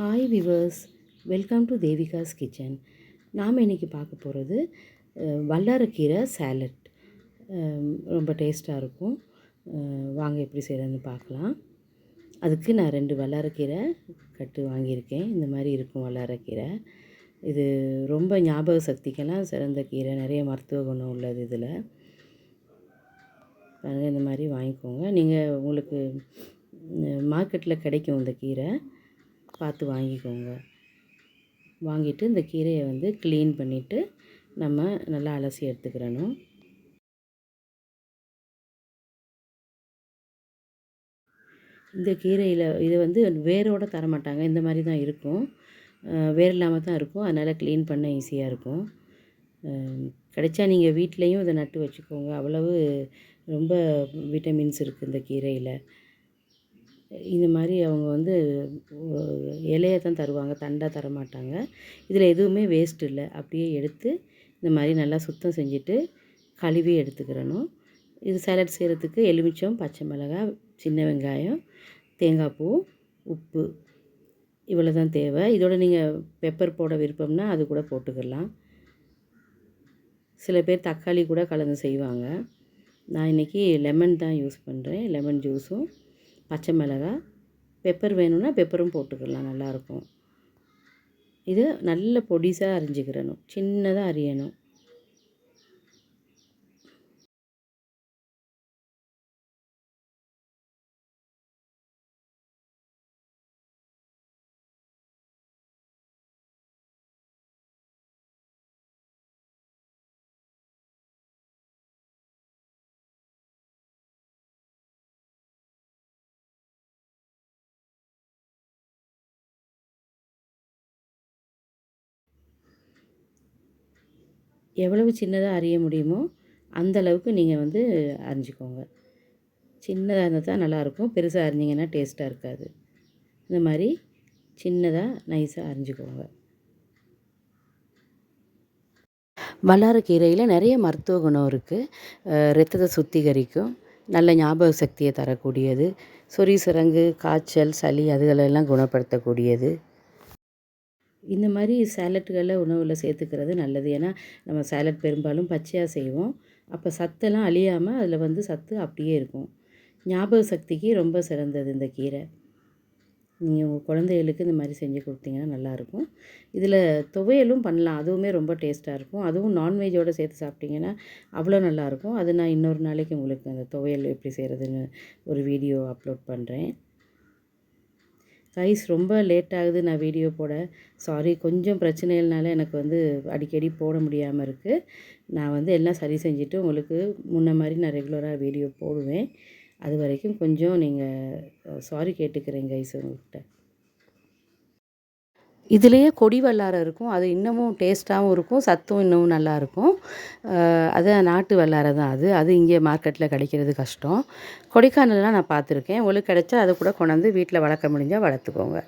Hi viewers, welcome to Devika's kitchen. நாம் இன்றைக்கி பார்க்க போகிறது வல்லாரக்கீரை சாலட். ரொம்ப டேஸ்ட்டாக இருக்கும். வாங்க எப்படி செய்கிறதுன்னு பார்க்கலாம். அதுக்கு நான் 2 வல்லாரக்கீரை கட்டு வாங்கியிருக்கேன். இந்த மாதிரி இருக்கும் வல்லாரக்கீரை. இது ரொம்ப ஞாபக சக்திக்கெல்லாம் சிறந்த கீரை, நிறைய மருத்துவ குணம் உள்ளது. இதில் பாருங்கள், இந்த மாதிரி வாங்கிக்கோங்க. நீங்கள் உங்களுக்கு மார்க்கெட்டில் கிடைக்கும் இந்த கீரை, பார்த்து வாங்கிக்கோங்க. வாங்கிட்டு இந்த கீரையை க்ளீன் பண்ணிவிட்டு நம்ம நல்லா அலசி எடுத்துக்கிறணும். இந்த கீரையில் இது வேரோடு தரமாட்டாங்க, இந்த மாதிரி தான் இருக்கும். வேர் இல்லாமல் தான் இருக்கும். அதனால் க்ளீன் பண்ண ஈஸியாக இருக்கும். கிடைச்சா நீங்கள் வீட்லேயும் இதை நட்டு வச்சுக்கோங்க. அவ்வளவு ரொம்ப விட்டமின்ஸ் இருக்குது இந்த கீரையில். இந்த மாதிரி அவங்க இலையை தான் தருவாங்க, தண்டாக தரமாட்டாங்க. இதில் எதுவுமே வேஸ்ட் இல்லை. அப்படியே எடுத்து இந்த மாதிரி நல்லா சுத்தம் செஞ்சுட்டு கழுவி எடுத்துக்கிறணும். இது சாலட் செய்கிறதுக்கு எலுமிச்சம், பச்சை மிளகாய், சின்ன வெங்காயம், தேங்காய் பூ, உப்பு, இவ்வளோ தான் தேவை. இதோட நீங்கள் பெப்பர் போட விருப்பம்னா அது கூட போட்டுக்கலாம். சில பேர் தக்காளி கூட கலந்து செய்வாங்க. நான் இன்றைக்கி லெமன் தான் யூஸ் பண்ணுறேன். லெமன் ஜூஸும், பச்சை மிளகாய், பெப்பர் வேணும்னா பெப்பரும் போட்டுக்கலாம், நல்லாயிருக்கும். இது நல்ல பொடிசாக அரிஞ்சிக்கிறணும், சின்னதாக அரியணும். எவ்வளவு சின்னதாக அரிய முடியுமோ அந்த அளவுக்கு நீங்கள் அரிஞ்சிக்கோங்க. சின்னதாக இருந்தால் தான் நல்லாயிருக்கும். பெருசாக அரிஞ்சிங்கன்னா டேஸ்ட்டாக இருக்காது. இந்த மாதிரி சின்னதாக நைஸாக அரிஞ்சிக்கோங்க. வல்லாரக்கீரையில் நிறைய மருத்துவ குணம் இருக்குது. இரத்தத்தை சுத்திகரிக்கும், நல்ல ஞாபக சக்தியை தரக்கூடியது, சொறி சிரங்கு, காய்ச்சல், சளி அதுகளெல்லாம் குணப்படுத்தக்கூடியது. இந்த மாதிரி சாலட்டுகளில் உணவில் சேர்த்துக்கிறது நல்லது. ஏன்னா நம்ம சாலட் பெரும்பாலும் பச்சையாக செய்வோம். அப்போ சத்தெல்லாம் அழியாமல் அதில் சத்து அப்படியே இருக்கும். ஞாபக சக்திக்கு ரொம்ப சிறந்தது இந்த கீரை. நீங்கள் உங்கள் குழந்தைகளுக்கு இந்த மாதிரி செஞ்சு கொடுத்தீங்கன்னா நல்லாயிருக்கும். இதில் துவையலும் பண்ணலாம், அதுவுமே ரொம்ப டேஸ்ட்டாக இருக்கும். அதுவும் நான்வெஜ்ஜோடு சேர்த்து சாப்பிட்டிங்கன்னா அவ்வளோ நல்லாயிருக்கும். அது நான் இன்னொரு நாளைக்கு உங்களுக்கு அந்த துவையல் எப்படி செய்கிறதுன்னு ஒரு வீடியோ அப்லோட் பண்ணுறேன். கைஸ், ரொம்ப லேட் ஆகுது நான் வீடியோ போட. சாரி, கொஞ்சம் பிரச்சனைகள்னால எனக்கு அடிக்கடி போட முடியாமல் இருக்குது. நான் எல்லாம் சரி செஞ்சுட்டு உங்களுக்கு முன்ன மாதிரி நான் ரெகுலராக வீடியோ போடுவேன். அது வரைக்கும் கொஞ்சம் நீங்கள் சாரி கேட்டுக்கிறேன் கைஸ் உங்கள்கிட்ட. இதுலேயே கொடி வல்லாரம் இருக்கும். அது இன்னமும் டேஸ்ட்டாகவும் இருக்கும், சத்தும் இன்னமும் நல்லாயிருக்கும். அது நாட்டு வல்லாரம் தான். அது இங்கே மார்க்கெட்டில் கிடைக்கிறது கஷ்டம். கொடைக்கானல்லாம் நான் பார்த்துருக்கேன். உங்களுக்கு கிடைச்சா அதை கூட கொண்டாந்து வீட்டில் வளர்க்க முடிஞ்சால் வளர்த்துக்கோங்க.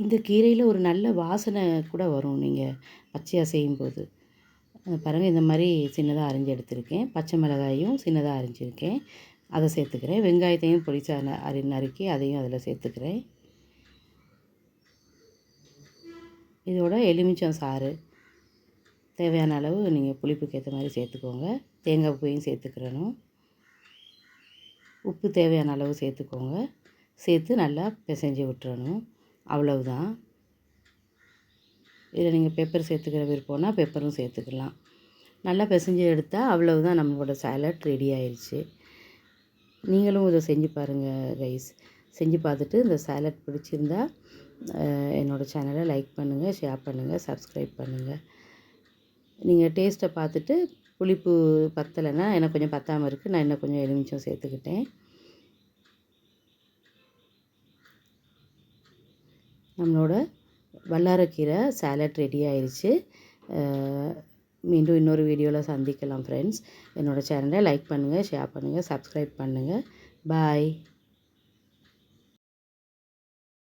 இந்த கீரையில் ஒரு நல்ல வாசனை கூட வரும் நீங்கள் பச்சையாக செய்யும்போது. பாருங்கள், இந்த மாதிரி சின்னதாக அரிஞ்சு எடுத்திருக்கேன். பச்சை மிளகாயும் சின்னதாக அரிஞ்சிருக்கேன், அதை சேர்த்துக்கிறேன். வெங்காயத்தையும் பொடிசாக நறுக்கி அதையும் அதில் சேர்த்துக்கிறேன். இதோட எலுமிச்சம் சாறு தேவையான அளவு நீங்கள் புளிப்புக்கு ஏற்ற மாதிரி சேர்த்துக்கோங்க. தேங்காய் பூவையும் சேர்த்துக்கிறணும். உப்பு தேவையான அளவு சேர்த்துக்கோங்க. சேர்த்து நல்லா பிசைஞ்சு விட்டுறணும். அவ்வளவுதான். இதில் நீங்கள் பெப்பர் சேர்த்துக்கிற விருப்பம்னா பெப்பரும் சேர்த்துக்கலாம். நல்லா பிசைஞ்சு எடுத்தால் அவ்வளவுதான், நம்மளோட சாலட் ரெடி ஆயிடுச்சு. நீங்களும் இதை செஞ்சு பாருங்கள் கைஸ். செஞ்சு பார்த்துட்டு இந்த சாலட் பிடிச்சிருந்தா என்னோடய சேனலை லைக் பண்ணுங்கள், ஷேர் பண்ணுங்கள், சப்ஸ்கிரைப் பண்ணுங்கள். நீங்கள் டேஸ்ட்டை பார்த்துட்டு புளிப்பு பத்தலைன்னா, எனக்கு கொஞ்சம் பத்தாமல் இருக்குது, நான் இன்னும் கொஞ்சம் எலுமிச்சம் சேர்த்துக்கிட்டேன். நம்மளோட வல்லாரக்கீரை சாலட் ரெடி ஆயிடுச்சு. மீண்டும் இன்னொரு வீடியோவில் சந்திக்கலாம் ஃப்ரெண்ட்ஸ். என்னோடய சேனலை லைக் பண்ணுங்கள், ஷேர் பண்ணுங்கள், சப்ஸ்கிரைப் பண்ணுங்கள். பாய்.